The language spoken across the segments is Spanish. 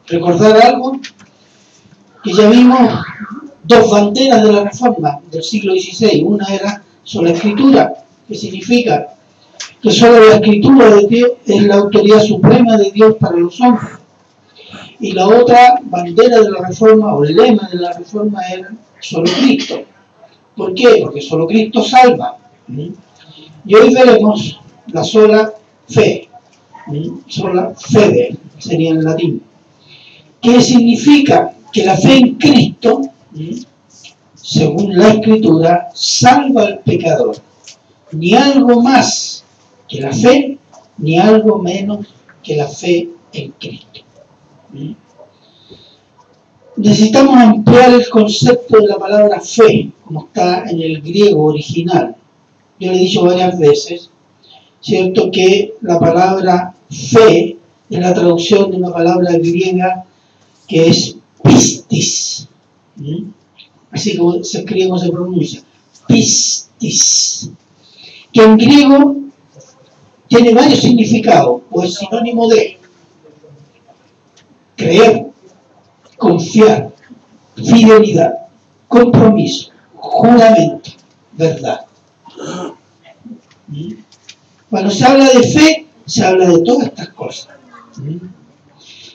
Recordar algo que ya vimos, dos banderas de la Reforma del siglo XVI. Una era sola escritura, que significa que solo la escritura de Dios es la autoridad suprema de Dios para los hombres. Y la otra bandera de la Reforma, o el lema de la Reforma, era solo Cristo. ¿Por qué? Porque solo Cristo salva. Y hoy veremos la sola fe. Sola fede sería en latín. ¿Qué significa? Que la fe en Cristo, según la Escritura, salva al pecador. Ni algo más que la fe, ni algo menos que la fe en Cristo. Necesitamos ampliar el concepto de la palabra fe, como está en el griego original. Yo le he dicho varias veces, ¿cierto?, que la palabra fe es la traducción de una palabra griega que es pistis. Así como se escribe, como se pronuncia, pistis, que en griego tiene varios significados, o es sinónimo de creer, confiar, fidelidad, compromiso, juramento, verdad. Cuando se habla de fe, se habla de todas estas cosas.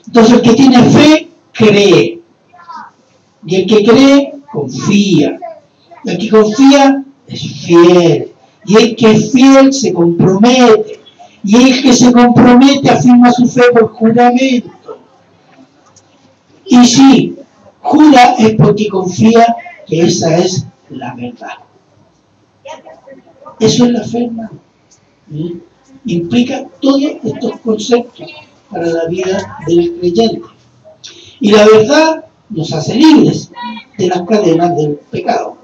Entonces el que tiene fe, cree. Y el que cree, confía. El que confía es fiel. Y el que es fiel se compromete. Y el que se compromete afirma su fe por juramento. Y si jura es porque confía que esa es la verdad. Eso es la fe, hermano. Implica todos estos conceptos para la vida del creyente. Y la verdad nos hace libres de las cadenas del pecado.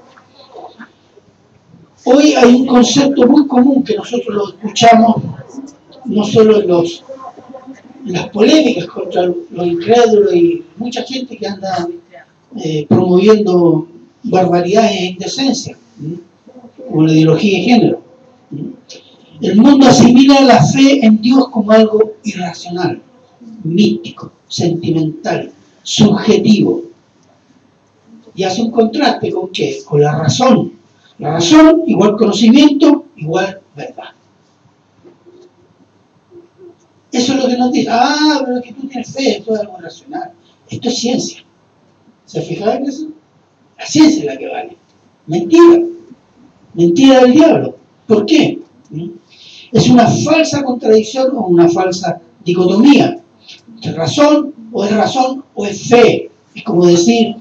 Hoy hay un concepto muy común que nosotros lo escuchamos no solo en las polémicas contra los incrédulos y mucha gente que anda promoviendo barbaridades e indecencias, como la ideología de género. El mundo asimila la fe en Dios como algo irracional, místico, sentimental, subjetivo. Y hace un contraste ¿con qué? Con la razón. La razón igual conocimiento, igual verdad. Eso es lo que nos dice. Ah, pero que tú tienes fe, esto es algo racional. Esto es ciencia. ¿Se fijaron en eso? La ciencia es la que vale. Mentira. Mentira del diablo. ¿Por qué? Es una falsa contradicción o una falsa dicotomía. ¿Es razón o es fe? Es como decir,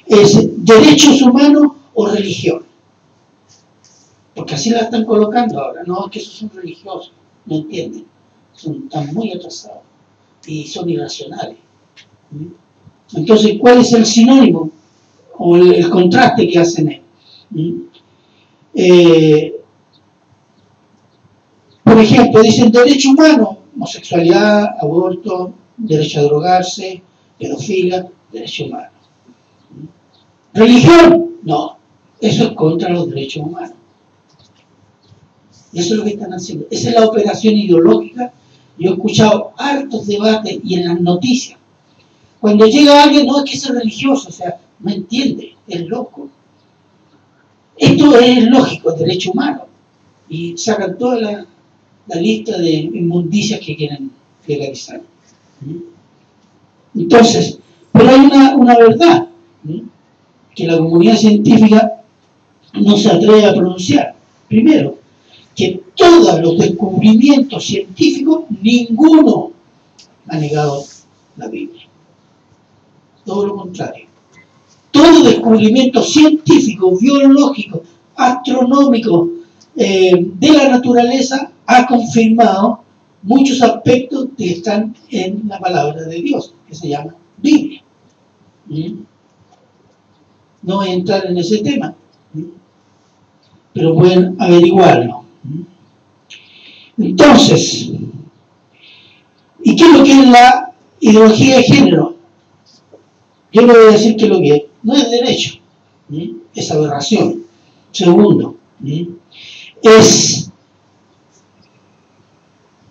¿es derechos humanos o religión? Porque así la están colocando ahora. No, es que esos son religiosos. No entienden. Están muy atrasados y son irracionales. Entonces, ¿cuál es el sinónimo o el contraste que hacen por ejemplo, dicen derecho humano, homosexualidad, aborto, derecho a drogarse, pedofilia, derecho humano. Religión, no, eso es contra los derechos humanos. Y eso es lo que están haciendo. Esa es la operación ideológica. Yo he escuchado hartos debates y en las noticias. Cuando llega alguien, no, es que es religioso, o sea, no entiende, es loco. Esto es lógico, es derecho humano. Y sacan toda la lista de inmundicias que quieren legalizar. Entonces, pero hay una verdad que la comunidad científica no se atreve a pronunciar. Primero, que todos los descubrimientos científicos, ninguno ha negado la Biblia. Todo lo contrario. Todo descubrimiento científico, biológico, astronómico, de la naturaleza ha confirmado muchos aspectos que están en la palabra de Dios, que se llama Biblia. No voy a entrar en ese tema, pero pueden averiguarlo. Entonces, ¿y qué es lo que es la ideología de género? Yo le voy a decir que lo que es, no es derecho, es aberración. Segundo, es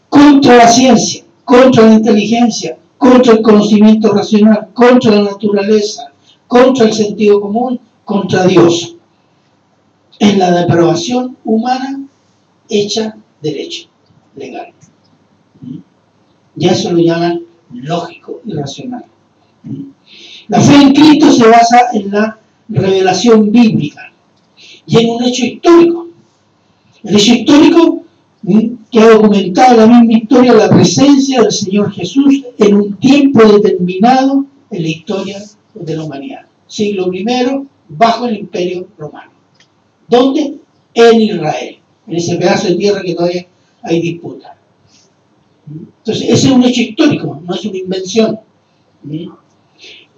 contra la ciencia, contra la inteligencia, contra el conocimiento racional, contra la naturaleza, contra el sentido común, contra Dios. Es la depravación humana hecha derecho, legal. Ya eso lo llaman lógico y racional. La fe en Cristo se basa en la revelación bíblica y en un hecho histórico. El hecho histórico que ha documentado la misma historia, la presencia del Señor Jesús en un tiempo determinado en la historia de la humanidad. Siglo I, bajo el Imperio Romano. ¿Dónde? En Israel, en ese pedazo de tierra que todavía hay disputa. Entonces, ese es un hecho histórico, no es una invención.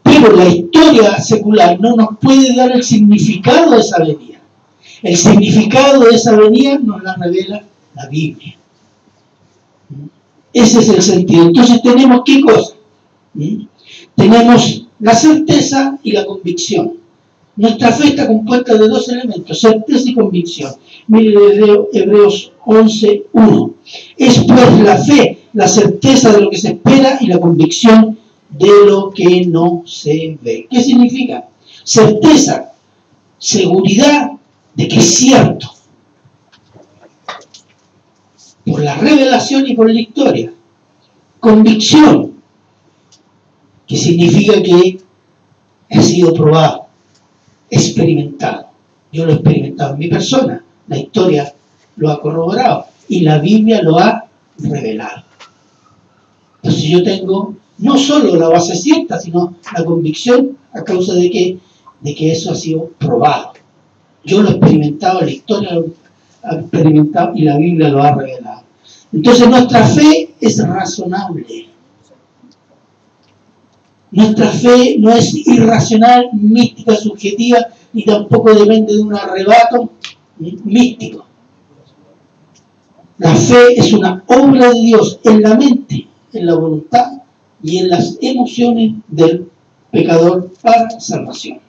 Pero la historia secular no nos puede dar el significado de esa venida. El significado de esa venida nos la revela la Biblia. Ese es el sentido. Entonces tenemos ¿qué cosa? Tenemos la certeza y la convicción. Nuestra fe está compuesta de dos elementos, certeza y convicción. Miren Hebreos 11:1. Es pues la fe, la certeza de lo que se espera y la convicción de lo que no se ve. ¿Qué significa? Certeza, seguridad de que es cierto. Por la revelación y por la historia. Convicción, que significa que ha sido probado, experimentado. Yo lo he experimentado en mi persona, la historia lo ha corroborado y la Biblia lo ha revelado. Entonces yo tengo no solo la base cierta, sino la convicción a causa de que eso ha sido probado. Yo lo he experimentado, la historia lo ha experimentado y la Biblia lo ha revelado. Entonces nuestra fe es razonable. Nuestra fe no es irracional, mística, subjetiva, ni tampoco depende de un arrebato místico. La fe es una obra de Dios en la mente, en la voluntad y en las emociones del pecador para salvación.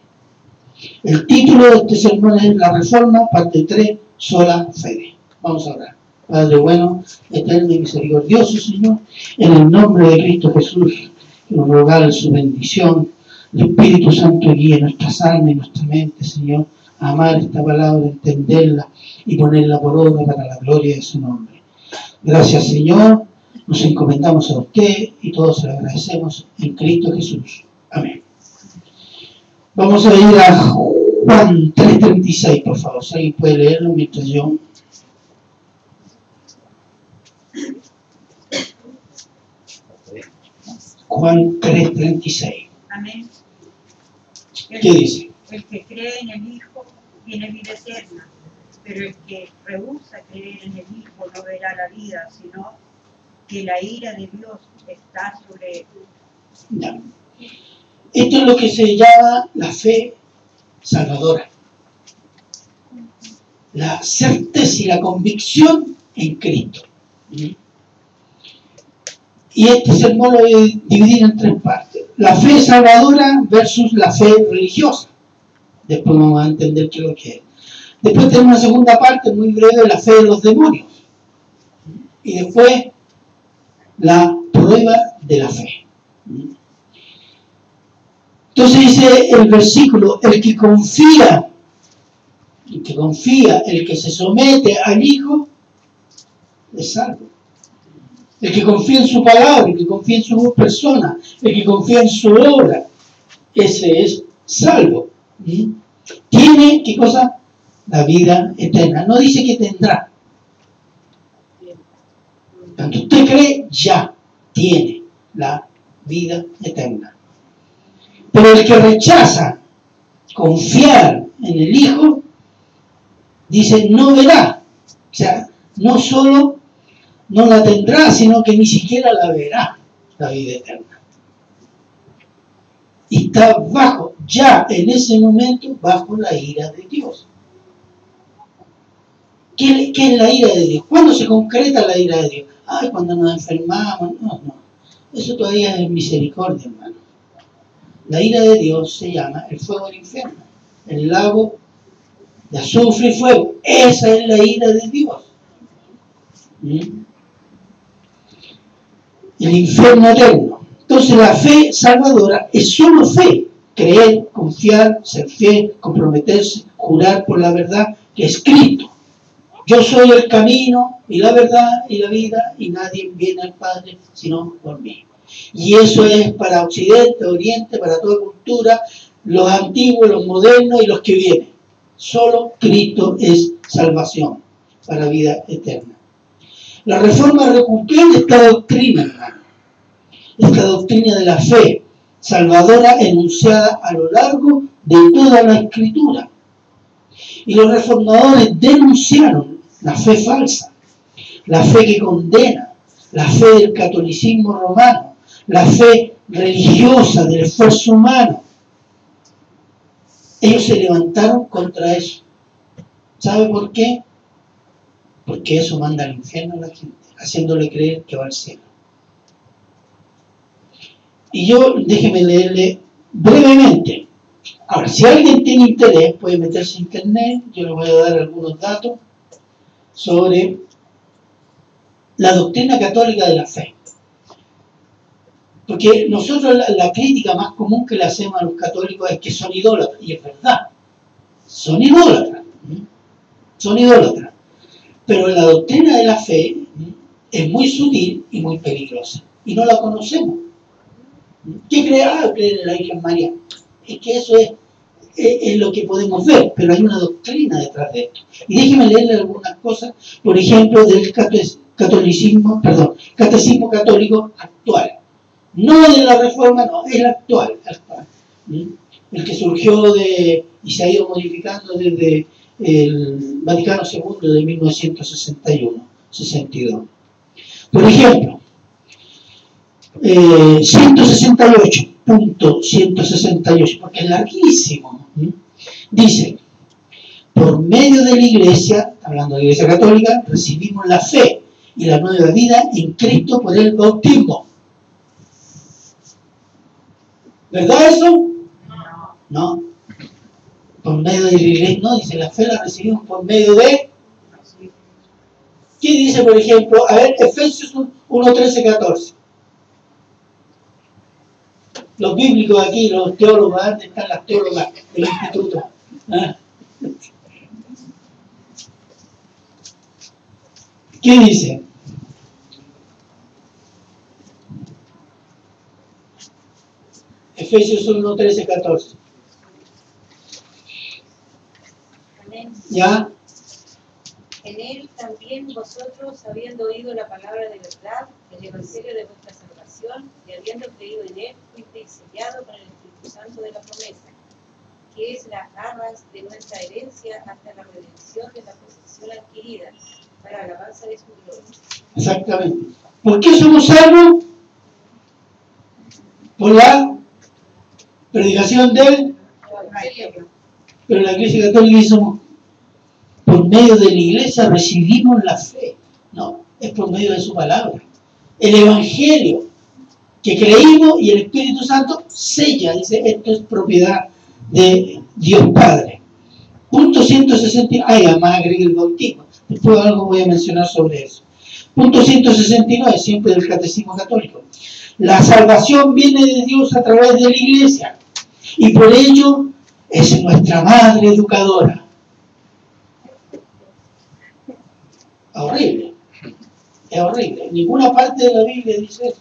El título de este sermón es La Reforma, parte 3, sola fede. Vamos a orar. Padre bueno, eterno y misericordioso, Señor, en el nombre de Cristo Jesús, que nos regale su bendición, el Espíritu Santo guíe nuestras almas y nuestra mente, Señor, a amar esta palabra, entenderla y ponerla por obra para la gloria de su nombre. Gracias, Señor, nos encomendamos a usted y todos se lo agradecemos en Cristo Jesús. Amén. Vamos a ir a Juan 3:36, por favor, si alguien puede leerlo mientras yo... Juan 3:36. Amén. ¿Qué dice? El que cree en el Hijo tiene vida eterna, pero el que rehúsa creer en el Hijo no verá la vida, sino que la ira de Dios está sobre él. Ya. Esto es lo que se llama la fe salvadora. La certeza y la convicción en Cristo. Y este sermón lo he dividido en tres partes. La fe salvadora versus la fe religiosa. Después vamos a entender qué es lo que es. Después tenemos una segunda parte muy breve, la fe de los demonios. Y después la prueba de la fe. Entonces dice el versículo, el que confía, el que se somete al Hijo, es salvo. El que confía en su palabra, el que confía en su persona, el que confía en su obra, ese es salvo. Tiene, ¿qué cosa? La vida eterna. No dice que tendrá. Cuando usted cree, ya tiene la vida eterna. Pero el que rechaza confiar en el Hijo, dice, no verá. O sea, no solo no la tendrá, sino que ni siquiera la verá, la vida eterna. Y está bajo, ya en ese momento, bajo la ira de Dios. ¿Qué es la ira de Dios? ¿Cuándo se concreta la ira de Dios? Ay, cuando nos enfermamos. No. Eso todavía es misericordia, hermano. La ira de Dios se llama el fuego del infierno, el lago de azufre y fuego. Esa es la ira de Dios. El infierno eterno. Entonces la fe salvadora es solo fe. Creer, confiar, ser fiel, comprometerse, jurar por la verdad que es Cristo. Yo soy el camino y la verdad y la vida y nadie viene al Padre sino por mí. Y eso es para Occidente, Oriente, para toda cultura, los antiguos, los modernos y los que vienen. Solo Cristo es salvación para vida eterna. La Reforma recupera esta doctrina, hermano. Esta doctrina de la fe salvadora enunciada a lo largo de toda la Escritura. Y los reformadores denunciaron la fe falsa, la fe que condena, la fe del catolicismo romano, la fe religiosa del esfuerzo humano. Ellos se levantaron contra eso. ¿Sabe por qué? Porque eso manda al infierno a la gente, haciéndole creer que va al cielo. Y yo, déjeme leerle brevemente. Ahora, si alguien tiene interés, puede meterse a internet. Yo le voy a dar algunos datos sobre la doctrina católica de la fe. Porque nosotros la crítica más común que le hacemos a los católicos es que son idólatras. Y es verdad. Son idólatras. Son idólatras. Pero la doctrina de la fe es muy sutil y muy peligrosa. Y no la conocemos. ¿Qué cree? Cree en la Virgen María. Es que eso es lo que podemos ver, pero hay una doctrina detrás de esto. Y déjeme leerle algunas cosas, por ejemplo, del catecismo católico actual. No de la Reforma, no, el actual. El que surgió y se ha ido modificando desde el Vaticano II de 1961-62. Por ejemplo, 168.168, porque es larguísimo, dice: por medio de la Iglesia, hablando de la Iglesia Católica, recibimos la fe y la nueva vida en Cristo por el bautismo. ¿Verdad eso? No. Por medio de la Iglesia, no, dice la fe la recibimos por medio de... ¿Qué dice, por ejemplo? A ver, Efesios 1, 13, 14. Los bíblicos aquí, los teólogos, ¿dónde están las teólogas del instituto? ¿Ah? ¿Qué dice? Efesios 1, 13, 14. Amén. ¿Ya? En él también vosotros, habiendo oído la palabra de verdad, el evangelio de vuestra salvación, y habiendo creído en él, fuisteis sellados con el Espíritu Santo de la promesa, que es la arras de nuestra herencia hasta la redención de la posesión adquirida, para alabanza de su gloria. Exactamente. ¿Por qué somos salvos? Por la predicación del... Pero la Iglesia Católica dice: por medio de la Iglesia recibimos la fe. No, es por medio de su palabra. El Evangelio que creímos y el Espíritu Santo sella, dice: esto es propiedad de Dios Padre. Punto 169. Además agregué el bautismo. Después algo voy a mencionar sobre eso. Punto 169, siempre del Catecismo Católico. La salvación viene de Dios a través de la Iglesia. Y por ello es nuestra madre educadora. Horrible. Es horrible. En ninguna parte de la Biblia dice eso.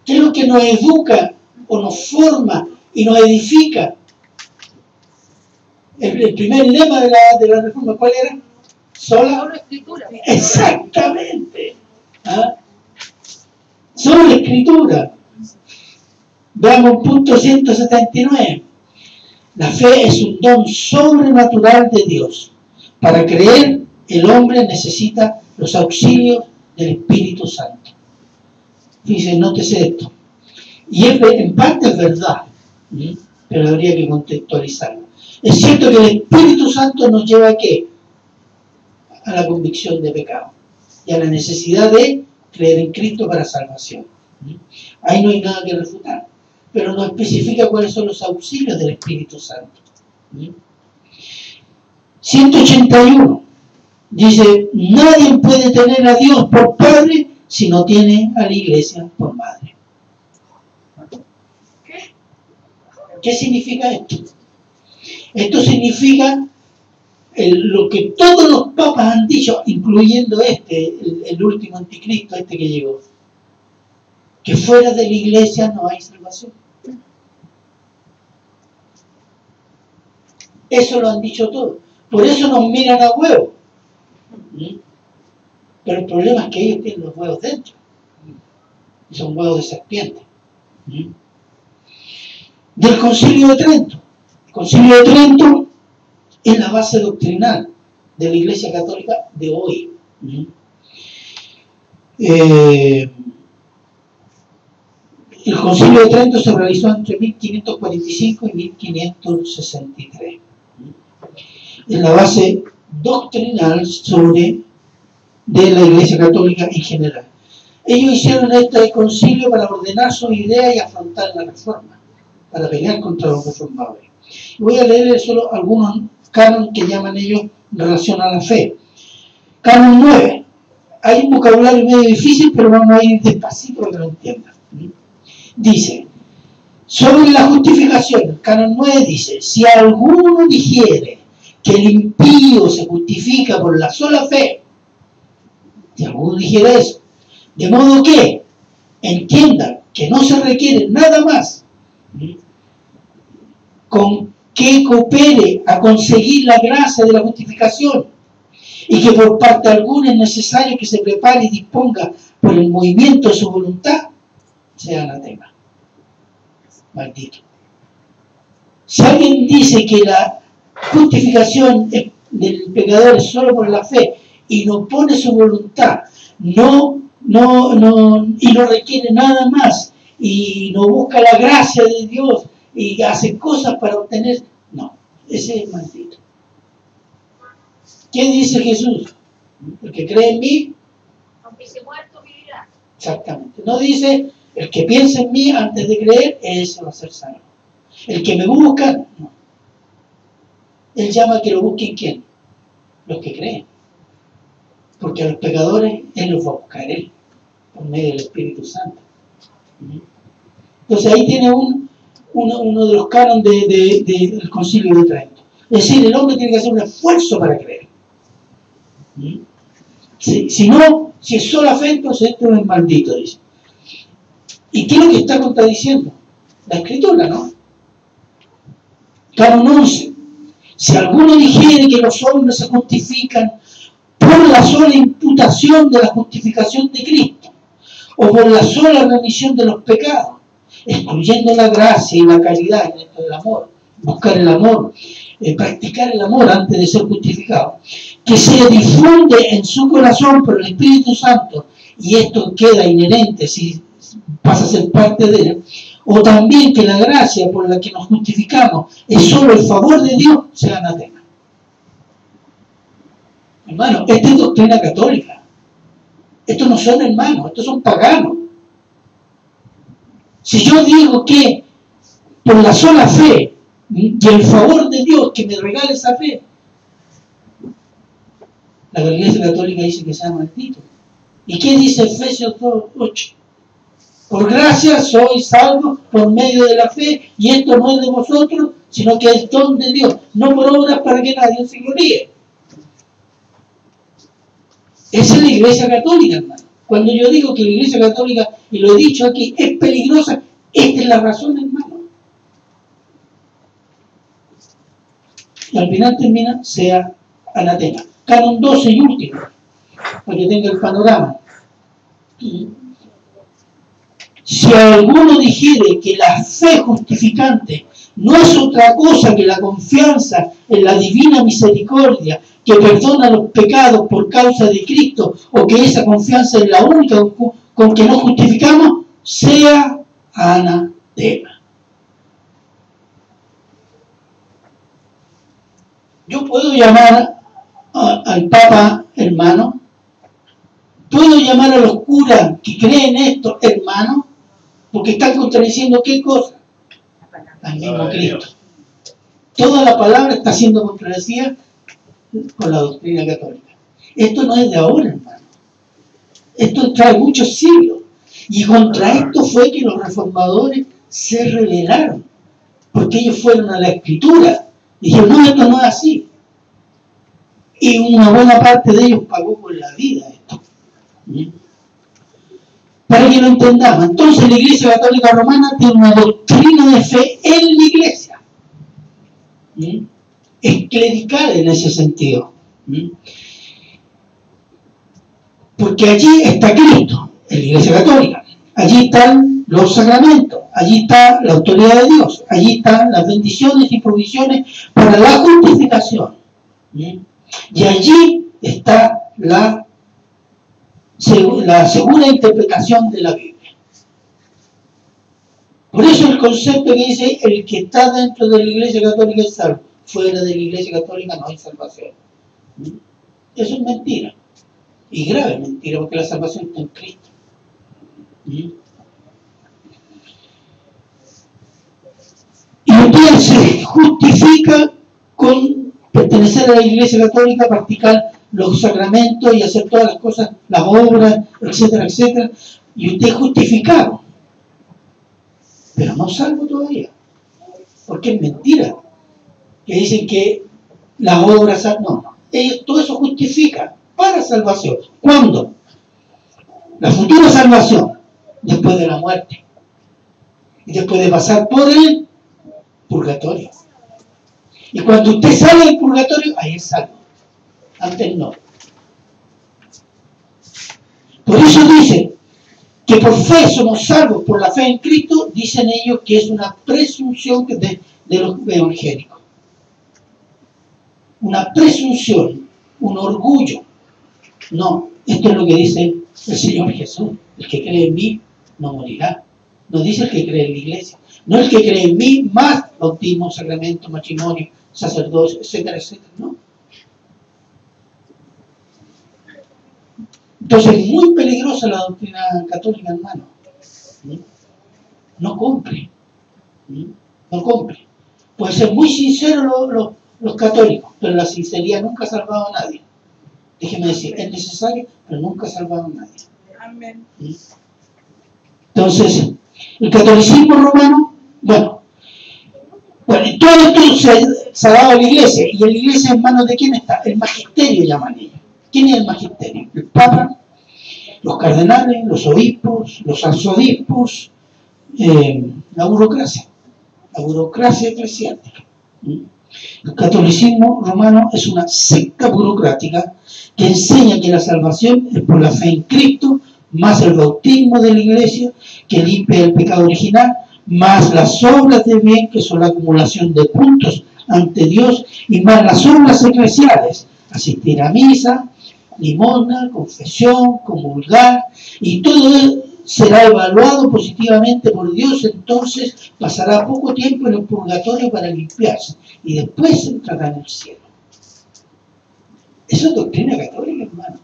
¿Qué es lo que nos educa o nos forma y nos edifica? El primer lema de la Reforma, ¿cuál era? Sola Escritura. Exactamente. ¿Ah? Sola Escritura. Veamos punto 179. La fe es un don sobrenatural de Dios. Para creer, el hombre necesita los auxilios del Espíritu Santo. Fíjense, nótese esto. Y en parte es verdad, pero habría que contextualizarlo. Es cierto que el Espíritu Santo nos lleva ¿a qué? A la convicción de pecado y a la necesidad de creer en Cristo para salvación. Ahí no hay nada que refutar, pero no especifica cuáles son los auxilios del Espíritu Santo. 181 dice: nadie puede tener a Dios por padre si no tiene a la Iglesia por madre. ¿Qué significa esto? Esto significa lo que todos los papas han dicho, incluyendo el último anticristo, que llegó, que fuera de la iglesia no hay salvación. Eso lo han dicho todos. Por eso nos miran a huevos. Pero el problema es que ellos tienen los huevos dentro. Y son huevos de serpiente. Del Concilio de Trento. El Concilio de Trento es la base doctrinal de la Iglesia Católica de hoy. El Concilio de Trento se realizó entre 1545 y 1563. Es la base doctrinal de la Iglesia Católica en general. Ellos hicieron este concilio para ordenar sus ideas y afrontar la reforma, para pelear contra los reformadores. Voy a leer solo algunos cánones que llaman ellos en relación a la fe. Canon 9. Hay un vocabulario medio difícil, pero vamos a ir despacito para que lo entiendan. Dice, sobre la justificación, el canon 9 dice, si alguno dijere que el impío se justifica por la sola fe, si alguno dijera eso, de modo que entiendan que no se requiere nada más con que coopere a conseguir la gracia de la justificación y que por parte alguna es necesario que se prepare y disponga por el movimiento de su voluntad, sea anatema. Maldito. Si alguien dice que la justificación del pecador es solo por la fe y no pone su voluntad, y no requiere nada más y no busca la gracia de Dios y hace cosas para obtener, no, ese es maldito. ¿Qué dice Jesús? El que cree en mí, aunque se muerto vivirá. Exactamente. No dice, el que piensa en mí antes de creer, ese va a ser salvo. El que me busca, no. Él llama a que lo busquen ¿quién? Los que creen. Porque a los pecadores, Él los va a buscar Él, por medio del Espíritu Santo. Entonces ahí tiene uno de los cánones del Concilio de Trento. Es decir, el hombre tiene que hacer un esfuerzo para creer. Si no, si es sola fe, entonces esto es maldito, dice. ¿Y qué es lo que está contradiciendo? La Escritura, ¿no? Canon 11. Si alguno dijere que los hombres se justifican por la sola imputación de la justificación de Cristo, o por la sola remisión de los pecados, excluyendo la gracia y la caridad en esto del amor, buscar el amor, practicar el amor antes de ser justificado, que se difunde en su corazón por el Espíritu Santo, y esto queda inherente si pasa a ser parte de él, o también que la gracia por la que nos justificamos es solo el favor de Dios, sea anatema. Hermano, esta es doctrina católica. Estos no son hermanos, estos son paganos. Si yo digo que por la sola fe y el favor de Dios que me regala esa fe, la Iglesia Católica dice que sea maldito. ¿Y qué dice Efesios 2:8? Por gracia sois salvos por medio de la fe, y esto no es de vosotros, sino que es don de Dios, no por obras para que nadie se gloríe. Esa es la Iglesia Católica, hermano. Cuando yo digo que la Iglesia Católica, y lo he dicho aquí, es peligrosa, esta es la razón, hermano. Y al final termina, sea anatema. Canon 12 y último, para que tenga el panorama. Si alguno dijere que la fe justificante no es otra cosa que la confianza en la divina misericordia que perdona los pecados por causa de Cristo, o que esa confianza es la única con que nos justificamos, sea anatema. Yo puedo llamar al Papa hermano, puedo llamar a los curas que creen esto hermano, porque están contradiciendo ¿qué cosa? Al mismo Cristo. Toda la palabra está siendo contradecida con la doctrina católica. Esto no es de ahora, hermano. Esto trae muchos siglos. Y contra esto fue que los reformadores se rebelaron. porque ellos fueron a la Escritura y dijeron, no, esto no es así. Y una buena parte de ellos pagó por la vida esto. Para que lo entendamos. Entonces la Iglesia Católica Romana tiene una doctrina de fe en la Iglesia. Es clerical en ese sentido. Porque allí está Cristo, en la Iglesia Católica. Allí están los sacramentos, allí está la autoridad de Dios, allí están las bendiciones y provisiones para la justificación. Y allí está la segura interpretación de la Biblia. Por eso el concepto que dice, el que está dentro de la Iglesia Católica es salvo, fuera de la Iglesia Católica no hay salvación. Eso es mentira. Y grave mentira, porque la salvación está en Cristo. Y usted se justifica con pertenecer a la Iglesia Católica, practicar los sacramentos y hacer todas las cosas, las obras, etcétera, etcétera. Y usted es justificado. Pero no salvo todavía. Porque es mentira. Que dicen que las obras, no. Ellos todo eso justifica para salvación. ¿Cuándo? La futura salvación, después de la muerte. Y después de pasar por el purgatorio. Y cuando usted sale del purgatorio, ahí es salvo. Antes no. Por eso dicen que por fe somos salvos, por la fe en Cristo, dicen ellos que es una presunción de los evangélicos. Una presunción, un orgullo. No, esto es lo que dice el Señor Jesús. El que cree en mí no morirá. No dice el que cree en la Iglesia. No el que cree en mí más bautismo, sacramento, matrimonio, sacerdocio, etcétera, etcétera. No. Entonces es muy peligrosa la doctrina católica, hermano. No compre. No compre. Pueden ser muy sinceros los católicos, pero la sinceridad nunca ha salvado a nadie. Déjeme decir, es necesario, pero nunca ha salvado a nadie. Amén. Entonces, el catolicismo romano, bueno, todo esto se ha dado a la Iglesia, y en la Iglesia en manos de quién está, el magisterio llaman ellos. ¿Quién es el magisterio? El Papa, los cardenales, los obispos, los arzobispos, la burocracia eclesiástica. El catolicismo romano es una secta burocrática que enseña que la salvación es por la fe en Cristo, más el bautismo de la Iglesia, que limpia el pecado original, más las obras de bien, que son la acumulación de puntos ante Dios, y más las obras eclesiales, asistir a misa, limosna, confesión, comulgar, y todo será evaluado positivamente por Dios. Entonces pasará poco tiempo en el purgatorio para limpiarse, y después entrará en el cielo. Eso es doctrina católica, hermano.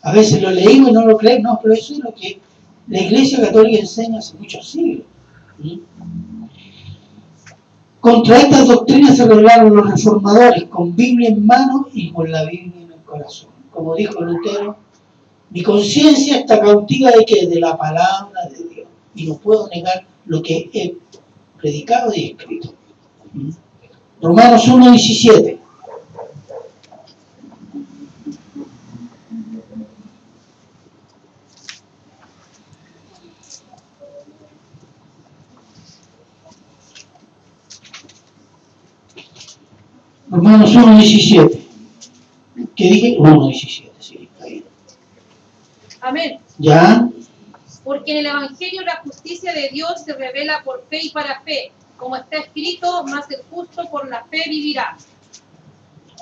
A veces lo leímos y no lo creemos, no, pero eso es lo que la Iglesia Católica enseña hace muchos siglos. Contra estas doctrinas se rebelaron los reformadores, con Biblia en mano y con la Biblia en el corazón. Como dijo Lutero, mi conciencia está cautiva de que de la palabra de Dios, y no puedo negar lo que he predicado y escrito. Romanos 1:17. Romanos 1:17. ¿Qué dije? 1:17, sí, está bien. Amén. ¿Ya? Porque en el Evangelio la justicia de Dios se revela por fe y para fe, como está escrito, más el justo por la fe vivirá.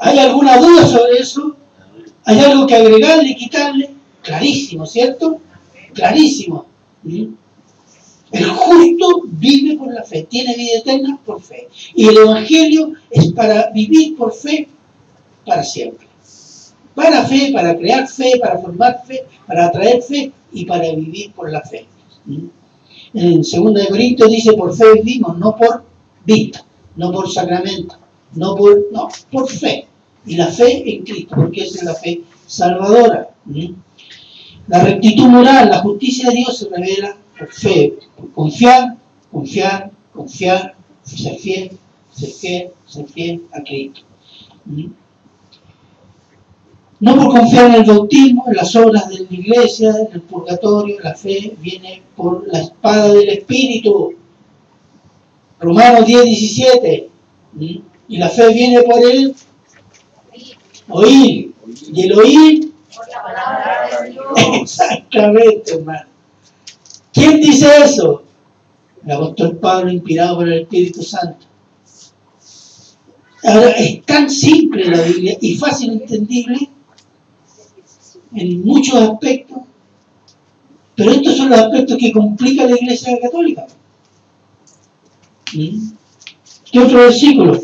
¿Hay alguna duda sobre eso? ¿Hay algo que agregarle, quitarle? Clarísimo, ¿cierto? Clarísimo. El justo vive por la fe, tiene vida eterna por fe. Y el Evangelio es para vivir por fe para siempre. Para fe, para crear fe, para formar fe, para atraer fe y para vivir por la fe. En 2 Corintios dice, por fe vivimos, no por vista, no por sacramento, no, por fe. Y la fe en Cristo, porque esa es la fe salvadora. La rectitud moral, la justicia de Dios se revela por fe, por confiar Confiar, confiar, ser fiel, ser fiel, ser fiel a Cristo. No por confiar en el bautismo, en las obras de la iglesia, en el purgatorio, la fe viene por la espada del Espíritu. Romanos 10:17. Y la fe viene por el oír. Y el oír por la palabra de Dios. Exactamente, hermano. ¿Quién dice eso? El apóstol Pablo, inspirado por el Espíritu Santo. Ahora, es tan simple la Biblia y fácil entendible en muchos aspectos, pero estos son los aspectos que complica la Iglesia Católica. ¿Qué otro versículo?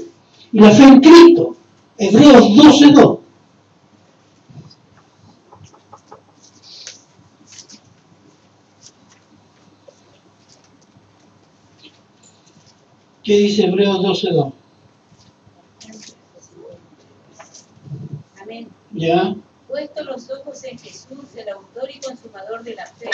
Y la fe en Cristo, Hebreos 12:2. ¿Qué dice Hebreos 12:2? Amén. ¿Ya? Puesto los ojos en Jesús, el autor y consumador de la fe,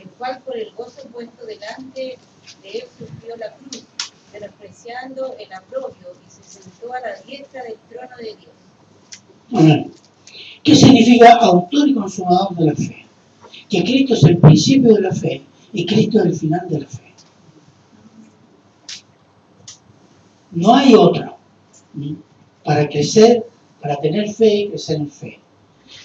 el cual por el gozo puesto delante de él sufrió la cruz, menospreciando el oprobio, y se sentó a la diestra del trono de Dios. Amén. ¿Qué significa autor y consumador de la fe? Que Cristo es el principio de la fe y Cristo es el final de la fe. No hay otro. Para crecer, para tener fe y crecer en fe.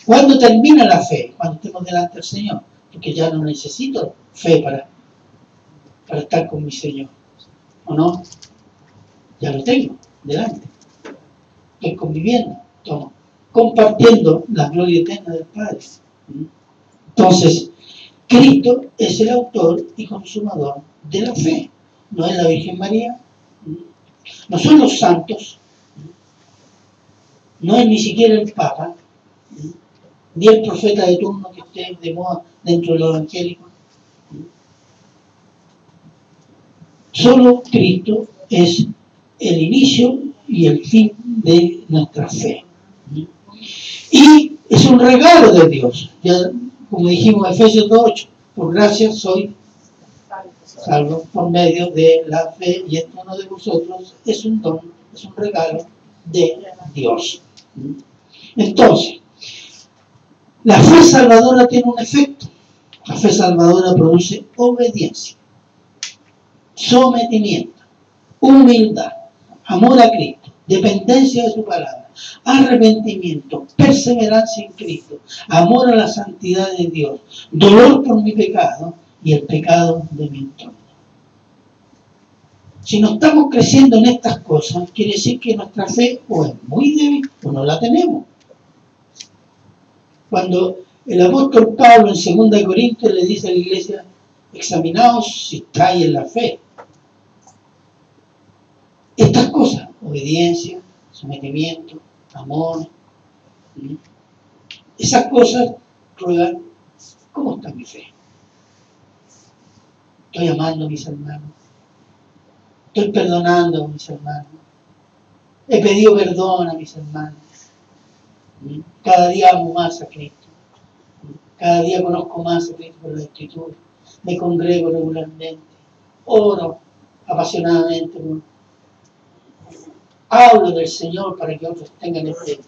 ¿Cuándo termina la fe? Cuando estemos delante del Señor. Porque ya no necesito fe para estar con mi Señor. ¿O no? Ya lo tengo delante. Estoy conviviendo. Estamos compartiendo la gloria eterna del Padre. Entonces, Cristo es el autor y consumador de la fe. No es la Virgen María. No son los santos. No es ni siquiera el Papa. Ni el profeta de turno que esté de moda dentro de los evangélicos. Solo Cristo es el inicio y el fin de nuestra fe. Y es un regalo de Dios. Ya, como dijimos en Efesios 2:8, por gracia soy salvo por medio de la fe, y esto no de vosotros, es un don, es un regalo de Dios. Entonces, la fe salvadora tiene un efecto. La fe salvadora produce obediencia, sometimiento, humildad, amor a Cristo, dependencia de su palabra, arrepentimiento, perseverancia en Cristo, amor a la santidad de Dios, dolor por mi pecado y el pecado de mi entorno. Si no estamos creciendo en estas cosas, quiere decir que nuestra fe o es muy débil o no la tenemos. Cuando el apóstol Pablo en 2 Corintios le dice a la iglesia, examinaos si estáis en la fe. Estas cosas, obediencia, sometimiento, amor, esas cosas prueban cómo está mi fe. Estoy amando a mis hermanos. Estoy perdonando a mis hermanos. He pedido perdón a mis hermanos. Cada día amo más a Cristo. Cada día conozco más a Cristo por la Escritura. Me congrego regularmente. Oro apasionadamente. Hablo del Señor para que otros tengan este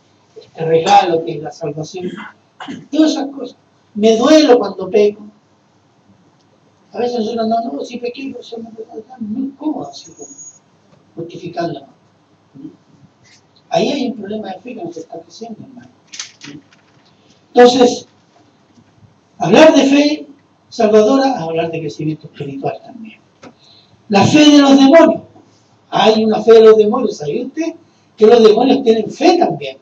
regalo que es la salvación. Todas esas cosas. Me duelo cuando peco. A veces nosotros no, si pequé, pues somos muy cómodos, así como justificándonos. Ahí hay un problema de fe que nos está creciendo, hermano. Entonces, hablar de fe salvadora, hablar de crecimiento espiritual también. La fe de los demonios. Hay una fe de los demonios, ¿sabe usted? Que los demonios tienen fe también.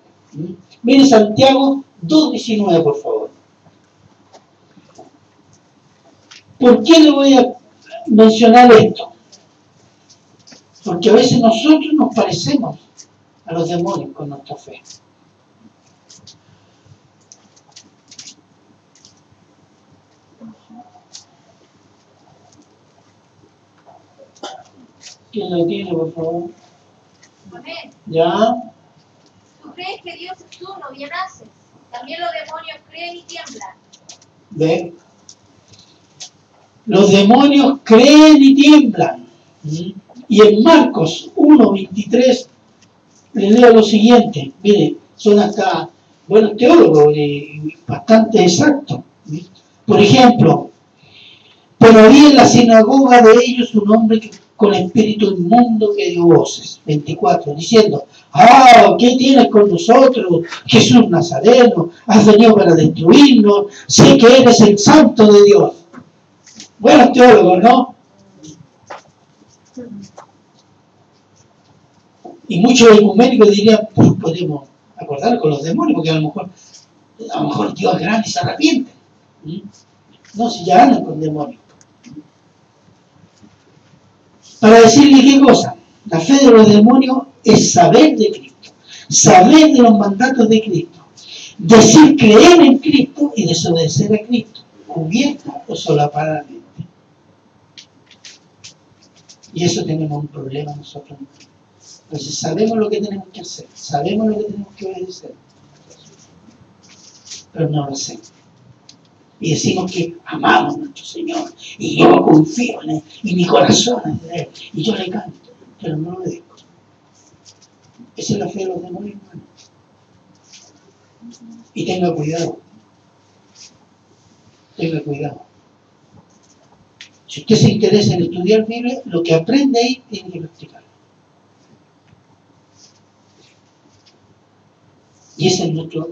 Mire Santiago 2:19, por favor. ¿Por qué le voy a mencionar esto? Porque a veces nosotros nos parecemos a los demonios con nuestra fe. ¿Quién lo tiene, por favor? Amén. ¿Ya? Tú crees que Dios es uno, bien haces. También los demonios creen y tiemblan. ¿Ve? Los demonios creen y tiemblan. Y en Marcos 1:23 le leo lo siguiente. Mire, son hasta buenos teólogos, bastante exactos. Por ejemplo, pero había en la sinagoga de ellos un hombre con espíritu inmundo que dio voces, 24, diciendo: ¿qué tienes con nosotros, Jesús Nazareno? Has venido para destruirnos, sé que eres el santo de Dios. Buenos teólogos, ¿no? Y muchos ecuménicos dirían: pues podemos acordar con los demonios, porque a lo mejor Dios es grande y se arrepiente. No, si ya andan con demonios. Para decirle qué cosa, la fe de los demonios es saber de Cristo, saber de los mandatos de Cristo, decir creer en Cristo y desobedecer a Cristo, cubierta o solapadamente. Y eso tenemos un problema nosotros. Entonces sabemos lo que tenemos que hacer, sabemos lo que tenemos que obedecer, pero no lo hacemos. Y decimos que amamos a nuestro Señor, y yo confío en Él, y mi corazón es de Él, y yo le canto, pero no lo obedezco. Esa es la fe de los demonios, hermano. Y tenga cuidado. Tenga cuidado. Si usted se interesa en estudiar Biblia, lo que aprende ahí tiene que practicarlo. Y ese es nuestro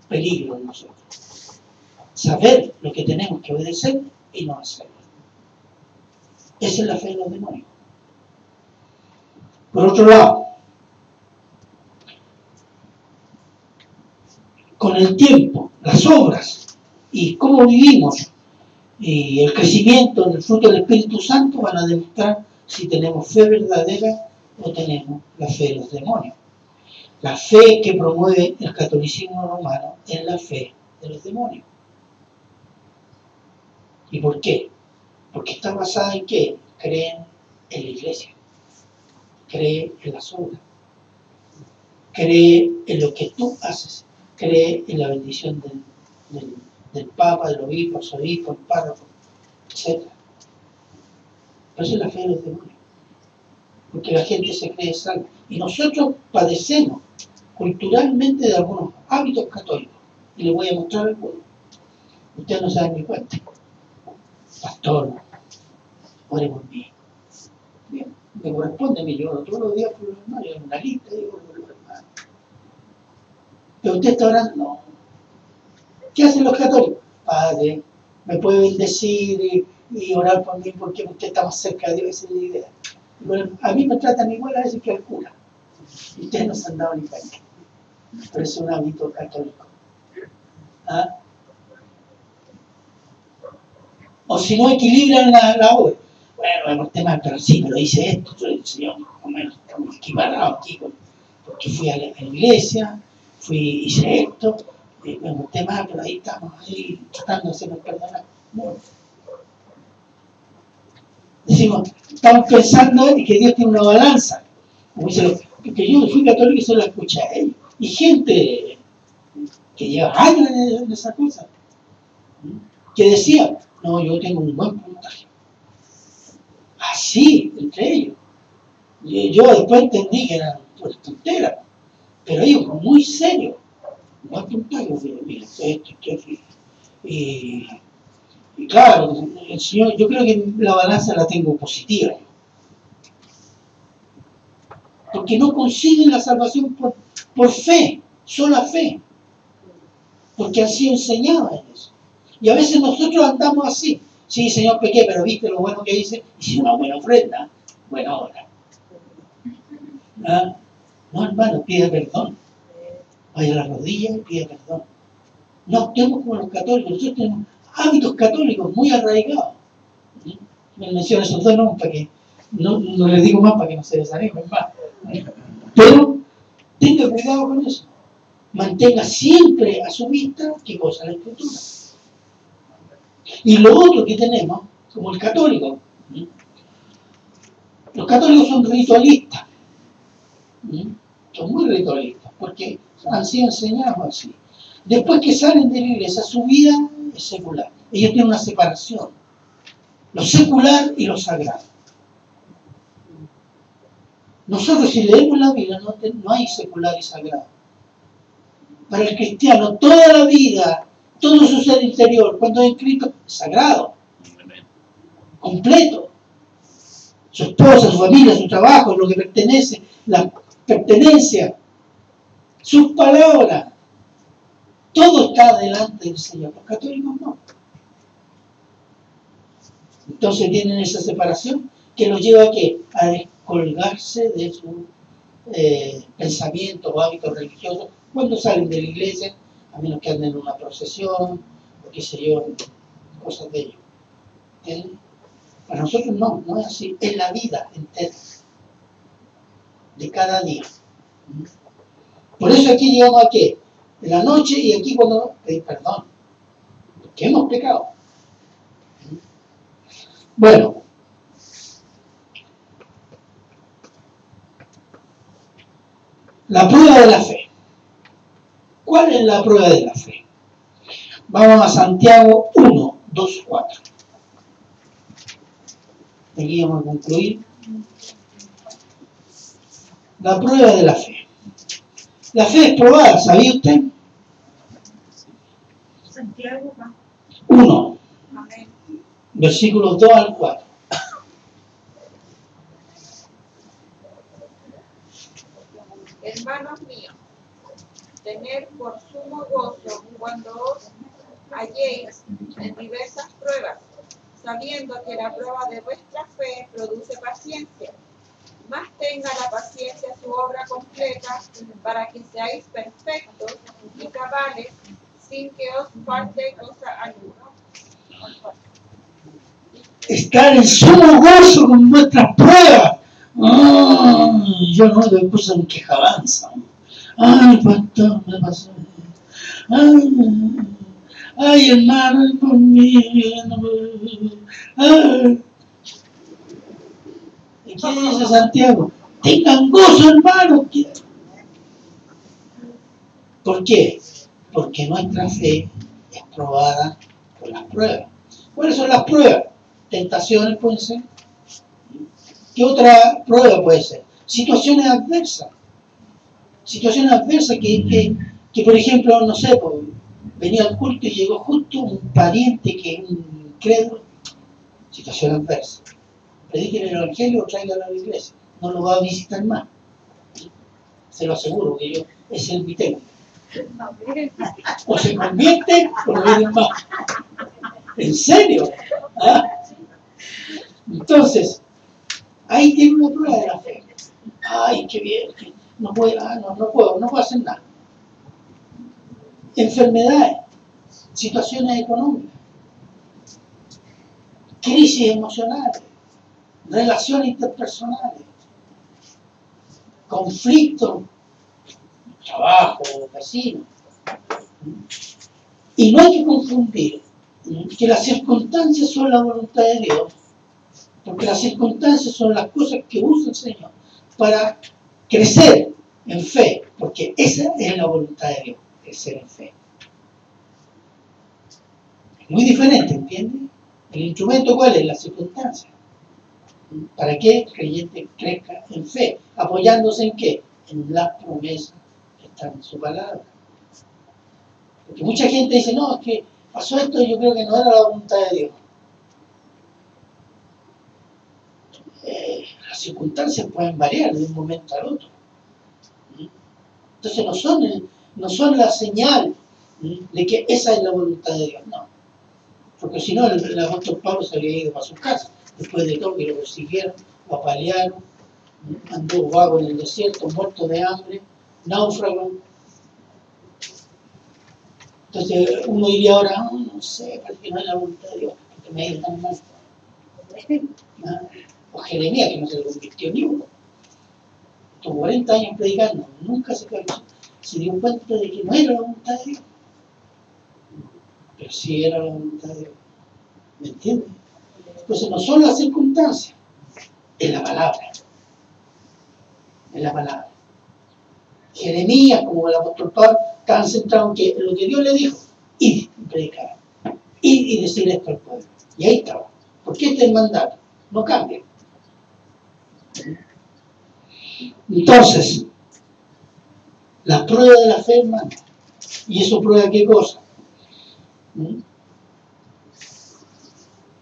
peligro en nosotros. Saber lo que tenemos que obedecer y no hacerlo. Esa es la fe de los demonios. Por otro lado, con el tiempo, las obras y cómo vivimos y el crecimiento del fruto del Espíritu Santo van a demostrar si tenemos fe verdadera o tenemos la fe de los demonios. La fe que promueve el catolicismo romano es la fe de los demonios. ¿Y por qué? Porque está basada en ¿qué? Creen en la iglesia, cree en las obras, cree en lo que tú haces, cree en la bendición del Papa, del obispo, arzobispo, el párroco, etc. Pero esa es la fe de los demonios, porque la gente se cree salva. Y nosotros padecemos culturalmente de algunos hábitos católicos, y les voy a mostrar algunos. Ustedes no se dan ni cuenta. Pastor, ore por mí. Bien, me corresponde a mí, yo todos los días por los hermanos, en una lista digo por los hermanos. Pero usted está orando, no. ¿Qué hacen los católicos? Padre, me puede bendecir y orar por mí porque usted está más cerca de Dios, esa es la idea. Bueno, a mí me tratan igual a veces que al cura. Y ustedes no se han dado ni cuenta. Pero es un hábito católico. ¿Ah? O si no equilibran la obra. Bueno, el tema, pero sí, pero hice esto, yo el Señor, más o menos, estamos equiparados aquí, porque fui a la iglesia, hice esto, me gusté más, pero ahí estamos, ahí tratando de hacernos perdonar. Bueno. Decimos, estamos pensando en que Dios tiene una balanza. Como dice, porque yo fui católico y solo la escuché a él. Y gente que lleva años en esa cosa, que decía, no, yo tengo un buen puntaje. Así, entre ellos. Yo después entendí que eran pues tonteras, pero ellos muy serios. Un buen puntaje, mira, esto. Y claro, el Señor, yo creo que la balanza la tengo positiva. Porque no consiguen la salvación por fe, sola fe. Porque han sido enseñados en eso. Y a veces nosotros andamos así. Sí, Señor, pequé, pero viste lo bueno que hice. Hice una buena ofrenda, buena obra. ¿Ah? No, hermano, pide perdón. Vaya a la rodilla y pide perdón. No actuemos como los católicos. Nosotros tenemos hábitos católicos muy arraigados. Me menciono esos dos nombres para que no les digo más para que no se desanimen más. Pero tenga cuidado con eso. Mantenga siempre a su vista qué cosa la Escritura. Y lo otro que tenemos, como el católico, los católicos son ritualistas, son muy ritualistas, porque han sido enseñados así. Después que salen de la iglesia, su vida es secular. Ellos tienen una separación, lo secular y lo sagrado. Nosotros si leemos la Biblia no hay secular y sagrado. Para el cristiano toda la vida, todo su ser interior, cuando es en Cristo, es sagrado, completo. Su esposa, su familia, su trabajo, lo que pertenece, la pertenencia, sus palabras, todo está delante del Señor. Los católicos no. Entonces tienen esa separación que los lleva a ¿qué? A descolgarse de su pensamiento o hábitos religiosos cuando salen de la iglesia, a menos que anden en una procesión o qué sé yo, cosas de ellos. ¿Entienden? Para nosotros no es así, es la vida entera, de cada día. Por eso aquí llegamos a ¿qué? En la noche y aquí cuando pedimos perdón, porque hemos pecado. Bueno, la prueba de la fe. ¿Cuál es la prueba de la fe? Vamos a Santiago 1, 2, 4. Aquí vamos a concluir. La prueba de la fe. La fe es probada, ¿sabía usted? Santiago 1, versículos 2 al 4. Hermanos míos, tened por sumo gozo cuando os halléis en diversas pruebas, sabiendo que la prueba de vuestra fe produce paciencia. Más tenga la paciencia su obra completa, para que seáis perfectos y cabales, sin que os falte cosa alguna. Estar en sumo gozo con nuestras pruebas. Yo no le puse un quejabanza. Ay, pastor, me pasó. Ay, hermano, por mí. ¿Y qué dice Santiago? Tengan gozo, hermano. ¿Por qué? Porque nuestra fe es probada por las pruebas. ¿Cuáles son las pruebas? Tentaciones pueden ser. ¿Qué otra prueba puede ser? Situaciones adversas. Situaciones adversas que por ejemplo, no sé, pues, venía al culto y llegó justo un pariente que es un incrédulo. Situación adversa. Predique el evangelio o tráigalo a la iglesia. No lo va a visitar más. Se lo aseguro que yo, ese es el mi tema. O se convierte o no viene más. ¿En serio? ¿Ah? Entonces, ahí tiene una prueba de la fe. Ay, qué bien, no puedo hacer nada. Enfermedades, situaciones económicas, crisis emocionales, relaciones interpersonales, conflictos, trabajo, vecinos. Y no hay que confundir que las circunstancias son la voluntad de Dios, porque las circunstancias son las cosas que usa el Señor para crecer en fe, porque esa es la voluntad de Dios, crecer en fe. Es muy diferente, ¿entiendes? El instrumento, ¿cuál es? La circunstancia. ¿Para que el creyente crezca en fe? ¿Apoyándose en qué? En las promesas que están en su palabra. Porque mucha gente dice, no, es que pasó esto y yo creo que no era la voluntad de Dios. Las circunstancias pueden variar de un momento al otro. Entonces no son la señal de que esa es la voluntad de Dios, no. Porque si no, el apóstol Pablo se había ido para su casa, después de todo que lo persiguieron, lo apalearon, andó vago en el desierto, muerto de hambre, náufrago. Entonces uno diría ahora, no sé, parece que no es la voluntad de Dios, porque me ha ido tan mal. O Jeremías, que no se le convirtió ni uno. Estuvo 40 años predicando, nunca se dio cuenta de que no era la voluntad de Dios. Pero sí era la voluntad de Dios. ¿Me entiendes? Entonces no son las circunstancias, es la palabra. Es la palabra. Jeremías, como el apóstol Pablo, estaban centrados en lo que Dios le dijo. Ir y predicar. Ir y decir esto al pueblo. Y ahí estaba. Porque este es el mandato. No cambia. Entonces, la prueba de la fe, hermano. ¿Y eso prueba qué cosa?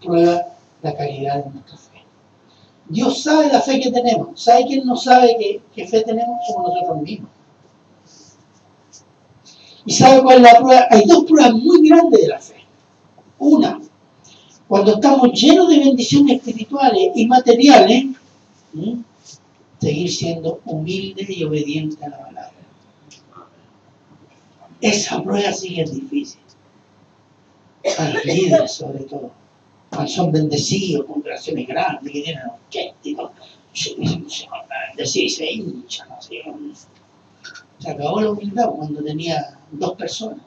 Prueba la calidad de nuestra fe. Dios sabe la fe que tenemos. ¿Sabe quién no sabe qué fe tenemos? Somos nosotros mismos. ¿Y sabe cuál es la prueba? Hay dos pruebas muy grandes de la fe. Una, cuando estamos llenos de bendiciones espirituales y materiales, seguir siendo humilde y obediente a la palabra. Esa prueba sí que es difícil. Para los líderes, sobre todo. Cuando son bendecidos con creaciones grandes, que tienen orquesta, bendecidos, se hinchan, así. Se acabó la humildad cuando tenía 2 personas.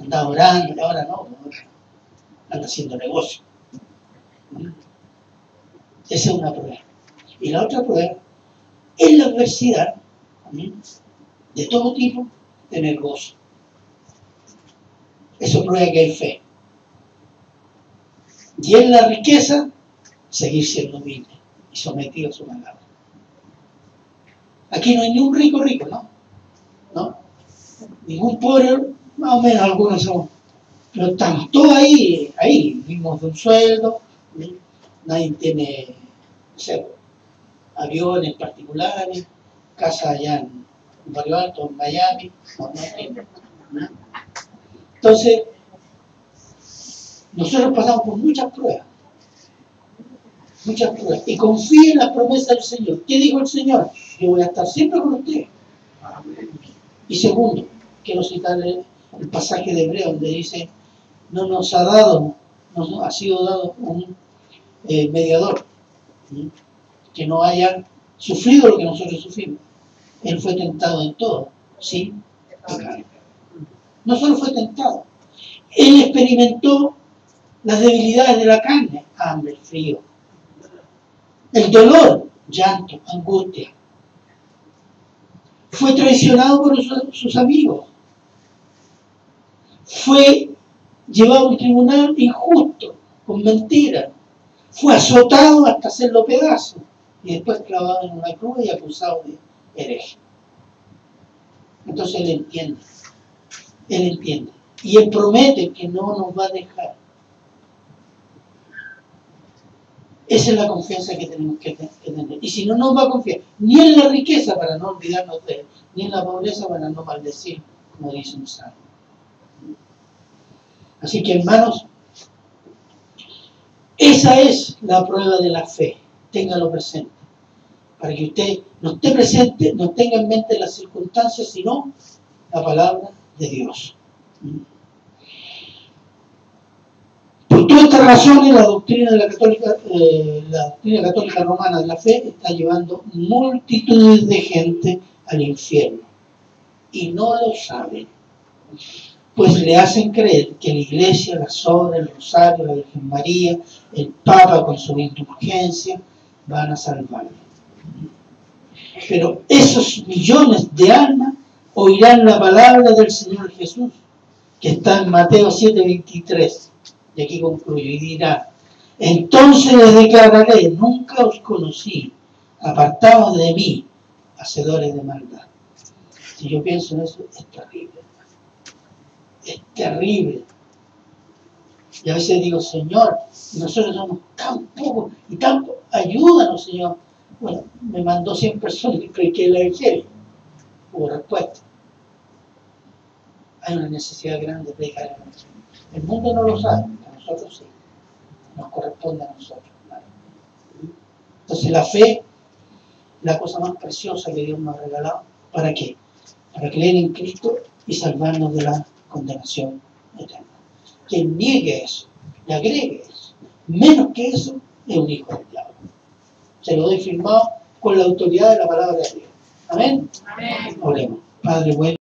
Andaba orando y ahora no, anda haciendo negocio. Esa es una prueba. Y la otra prueba es la adversidad, de todo tipo, tener gozo. Eso prueba que hay fe. Y en la riqueza, seguir siendo humilde y sometido a su palabra. Aquí no hay ni un rico, ¿no? ¿No? Ningún pobre, más o menos algunos somos. Pero estamos todos ahí, vivimos de un sueldo, nadie tiene, no sé, aviones particulares, casa allá en Barrio Alto, en Miami, no. Entonces, nosotros pasamos por muchas pruebas, y confíe en las promesas del Señor. ¿Qué dijo el Señor? Yo voy a estar siempre con usted. Y segundo, quiero citarle el pasaje de Hebreo donde dice, no nos ha sido dado un mediador que no haya sufrido lo que nosotros sufrimos. Él fue tentado en todo, sin pecar. No solo fue tentado, él experimentó las debilidades de la carne, hambre, frío, el dolor, llanto, angustia. Fue traicionado por sus amigos. Fue llevado a un tribunal injusto, con mentiras. Fue azotado hasta hacerlo pedazo y después clavado en una cruz y acusado de hereje. Entonces él entiende. Y él promete que no nos va a dejar. Esa es la confianza que tenemos que tener. Y si no nos va a confiar ni en la riqueza para no olvidarnos de él, ni en la pobreza para no maldecir, como dice un salmo. Así que, hermanos, esa es la prueba de la fe. Téngalo presente. Para que usted no esté presente, no tenga en mente las circunstancias, sino la palabra de Dios. Por todas estas razones, la doctrina católica romana de la fe está llevando multitudes de gente al infierno. Y no lo saben. Pues le hacen creer que la iglesia, las obras, el rosario, la Virgen María, el Papa con su indulgencia van a salvarlo. Pero esos millones de almas oirán la palabra del Señor Jesús, que está en Mateo 7:23. Y aquí concluyo, y dirá, entonces les declararé, nunca os conocí, apartados de mí, hacedores de maldad. Si yo pienso en eso, es terrible. Es terrible. Y a veces digo, Señor, nosotros somos tan pocos y tan pocos, ayúdanos, Señor. Bueno, me mandó 100 personas y prediqué el evangelio. Hubo respuesta. Hay una necesidad grande de predicar el evangelio. El mundo no lo sabe, a nosotros sí. Nos corresponde a nosotros. ¿Vale? Entonces la fe es la cosa más preciosa que Dios nos ha regalado. ¿Para qué? Para creer en Cristo y salvarnos de la condenación eterna. Quien niegue eso, le agregue eso, menos que eso, es un hijo del diablo. Se lo doy firmado con la autoridad de la palabra de Dios. Amén. Amén. Oremos. Padre bueno.